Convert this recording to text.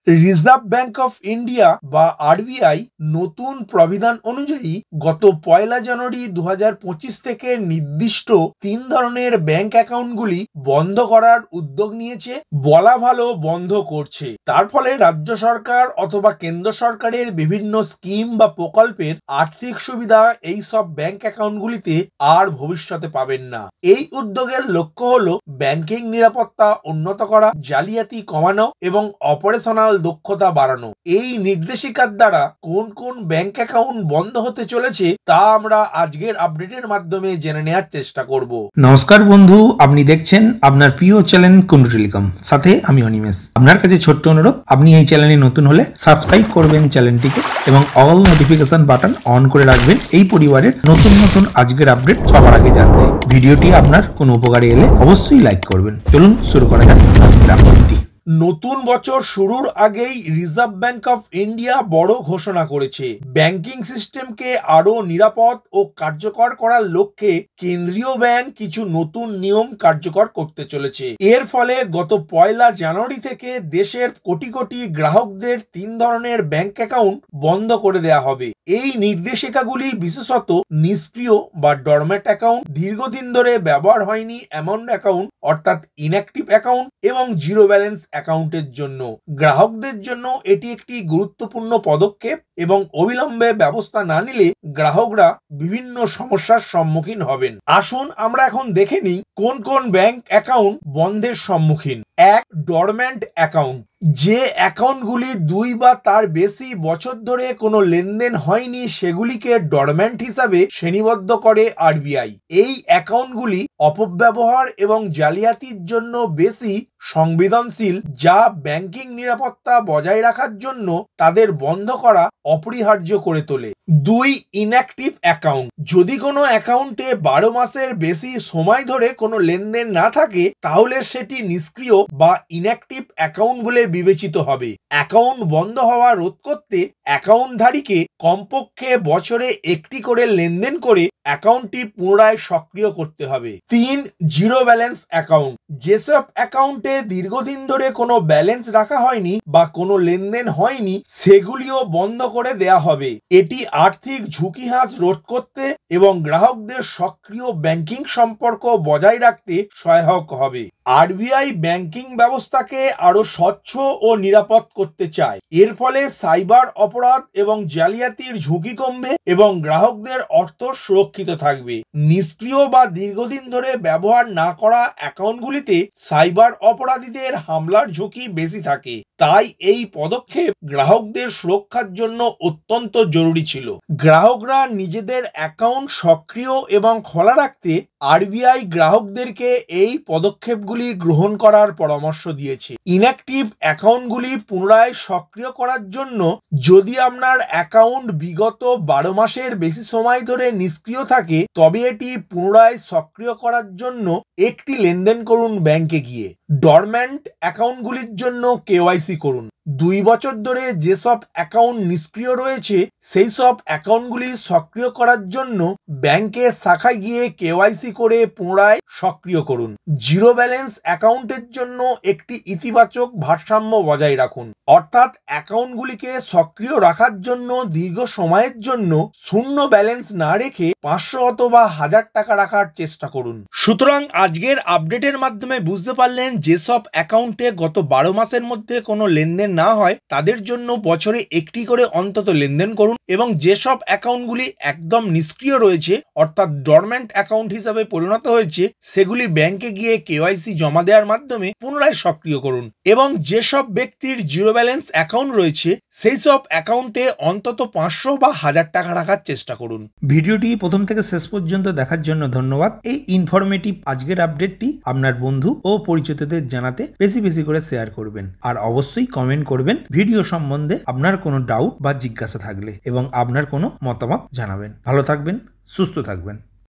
Reserve bank of India বা RBI নতুন প্রবিধান অনুযায়ী গত 1 জানুয়ারি 2025 থেকে নির্দিষ্ট 3 ধরনের ব্যাংক অ্যাকাউন্টগুলি বন্ধ করার উদ্যোগ নিয়েছে। বলা ভালো বন্ধ করছে। তার ফলে রাজ্য সরকার অথবা কেন্দ্র সরকারের বিভিন্ন স্কিম বা প্রকল্পের আর্থিক সুবিধা এই সব ব্যাংক অ্যাকাউন্টগুলিতে আর ভবিষ্যতে পাবেন না। এই উদ্যোগের লক্ষ্য হলো ব্যাংকিং নিরাপত্তা উন্নত করা, জালিয়াতি কমানো এবং অপারেশনাল দক্ষতা বাড়ানো। এই নির্দেশিকার দ্বারা কোন কোন ব্যাংক অ্যাকাউন্ট বন্ধ হতে চলেছে তা আমরা আজকের আপডেটের মাধ্যমে জেনে নেওয়ার চেষ্টা করব। নমস্কার বন্ধু, আপনি দেখছেন আপনার প্রিয় চ্যানেল কুন্ডু টেলিকম, সাথে আমি অনিমেষ। আপনার কাছে ছোট্ট অনুরোধ, আপনি এই চ্যানেলে নতুন হলে সাবস্ক্রাইব করবেন চ্যানেলটিকে এবং অল নোটিফিকেশন বাটন অন করে রাখবেন এই পরিবারের নতুন নতুন আজকের আপডেট সবার আগে জানতে। ভিডিওটি আপনার কোনো উপকারে এলে অবশ্যই লাইক করবেন। চলুন শুরু করা যাক আজকের আপডেটটি। নতুন বছর শুরুর আগেই রিজার্ভ ব্যাংক অফ ইন্ডিয়া বড় ঘোষণা করেছে। ব্যাংকিং সিস্টেমকে আরো নিরাপদ ও কার্যকর করার লক্ষ্যে কেন্দ্রীয় ব্যাংক কিছু নতুন নিয়ম কার্যকর করতে চলেছে। এর ফলে গত 1 জানুয়ারি থেকে দেশের কোটি কোটি গ্রাহকদের 3 ধরনের ব্যাংক অ্যাকাউন্ট বন্ধ করে দেওয়া হবে। এই নির্দেশিকাগুলি বিশেষত নিষ্ক্রিয় বা ডরম্যাট অ্যাকাউন্ট, দীর্ঘদিন ধরে ব্যবহার হয়নি এমন অ্যাকাউন্ট অর্থাৎ ইনঅ্যাক্টিভ অ্যাকাউন্ট এবং জিরো ব্যালেন্স অ্যাকাউন্টের জন্য। গ্রাহকদের জন্য এটি একটি গুরুত্বপূর্ণ পদক্ষেপ এবং অবিলম্বে ব্যবস্থা না নিলে গ্রাহকরা বিভিন্ন সমস্যার সম্মুখীন হবেন। আসুন আমরা এখন দেখে নিই কোন কোন ব্যাংক অ্যাকাউন্ট বন্ধের সম্মুখীন। 1. Dormant account. যে অ্যাকাউন্টগুলি 2 বা তার বেশি বছর ধরে কোনো লেনদেন হয়নি সেগুলিকে ডরম্যান্ট হিসাবে শ্রেণীবদ্ধ করে আরবিআই। এই অ্যাকাউন্টগুলি অপব্যবহার এবং জালিয়াতির জন্য বেশি সংবেদনশীল, যা ব্যাংকিং নিরাপত্তা বজায় রাখার জন্য তাদের বন্ধ করা অপরিহার্য করে তোলে। 2. Inactive account. যদি কোনো অ্যাকাউন্টে 12 মাসের বেশি সময় ধরে কোনো লেনদেন না থাকে তাহলে সেটি নিষ্ক্রিয় বা ইনঅ্যাক্টিভ অ্যাকাউন্ট বলে বিবেচিত হবে। অ্যাকাউন্ট বন্ধ হওয়া রোধ করতে অ্যাকাউন্টধারীকে কমপক্ষে বছরে একটি করে লেনদেন করে অ্যাকাউন্টটি পুনরায় সক্রিয় করতে হবে। 3. Zero balance account. যেসব অ্যাকাউন্টে দীর্ঘদিন ধরে কোনো ব্যালেন্স রাখা হয়নি বা কোনো লেনদেন হয়নি সেগুলিও বন্ধ করে দেয়া হবে। এটি আর্থিক ঝুঁকি হ্রাস রোধ করতে এবং গ্রাহকদের সক্রিয় ব্যাংকিং সম্পর্ক বজায় রাখতে সহায়ক হবে। আরবিআই ব্যাংকিং ব্যবস্থাকে আরো স্বচ্ছ ও নিরাপদ করতে চায়। এর ফলে সাইবার অপরাধ এবং জালিয়াতির ঝুঁকি কমবে এবং গ্রাহকদের অর্থ সুরক্ষিত থাকবে। নিষ্ক্রিয় বা দীর্ঘদিন ধরে ব্যবহার না করা অ্যাকাউন্টগুলিতে সাইবার অপরাধীদের হামলার ঝুঁকি বেশি থাকে। তাই এই পদক্ষেপ গ্রাহকদের সুরক্ষার জন্য অত্যন্ত জরুরি ছিল। গ্রাহকরা নিজেদের অ্যাকাউন্ট সক্রিয় এবং খোলা রাখতে আরবিআই গ্রাহকদেরকে এই পদক্ষেপগুলি গ্রহণ করার পরামর্শ দিয়েছে। ইনঅ্যাক্টিভ অ্যাকাউন্টগুলি পুনরায় সক্রিয় করার জন্য যদি আপনার অ্যাকাউন্ট বিগত 12 মাসের বেশি সময় ধরে নিষ্ক্রিয় থাকে তবে এটি পুনরায় সক্রিয় করার জন্য একটি লেনদেন করুন ব্যাংকে গিয়ে। ডরম্যান্ট অ্যাকাউন্টগুলির জন্য কেওয়াইসি করুন। 2 বছর ধরে যেসব অ্যাকাউন্ট নিষ্ক্রিয় রয়েছে সেই সব অ্যাকাউন্টগুলি সক্রিয় করার জন্য ব্যাংকের শাখায় গিয়ে কেওয়াইসি করে পুনরায় সক্রিয় করুন। জিরো ব্যালেন্স অ্যাকাউন্টের জন্য একটি ইতিবাচক ভারসাম্য বজায় রাখুন, অর্থাৎ অ্যাকাউন্টগুলিকে সক্রিয় রাখার জন্য দীর্ঘ সময়ের জন্য শূন্য ব্যালেন্স না রেখে 500 অথবা 1000 টাকা রাখার চেষ্টা করুন। সুতরাং আজকের আপডেটের মাধ্যমে বুঝতে পারলেন যেসব অ্যাকাউন্টে গত 12 মাসের মধ্যে কোনো লেনদেন না হয় তাদের জন্য বছরে একটি করে অন্তত লেনদেন করুন এবং যেসব অ্যাকাউন্টগুলি একদম নিষ্ক্রিয় রয়েছে অর্থাৎ ডরম্যান্ট অ্যাকাউন্ট হিসাবে পরিণত হয়েছে সেগুলি ব্যাংকে গিয়ে কেওয়াইসি জমা দেওয়ার মাধ্যমে পুনরায় সক্রিয় করুন এবং যেসব ব্যক্তির জিরো ব্যালেন্স অ্যাকাউন্ট রয়েছে সেই সব অ্যাকাউন্টে অন্তত 500 বা 1000 টাকা রাখার চেষ্টা করুন। ভিডিওটি প্রথম থেকে শেষ পর্যন্ত দেখার জন্য ধন্যবাদ। এই ইনফরমেটিভ আজকের আপডেটটি আপনার বন্ধু ও পরিচিতদের জানাতে বেশি বেশি করে শেয়ার করবেন আর অবশ্যই কমেন্ট করবেন ভিডিও সম্বন্ধে আপনার কোনো ডাউট বা জিজ্ঞাসা থাকলে এবং আপনার কোনো মতামত জানাবেন। ভালো থাকবেন, সুস্থ থাকবেন।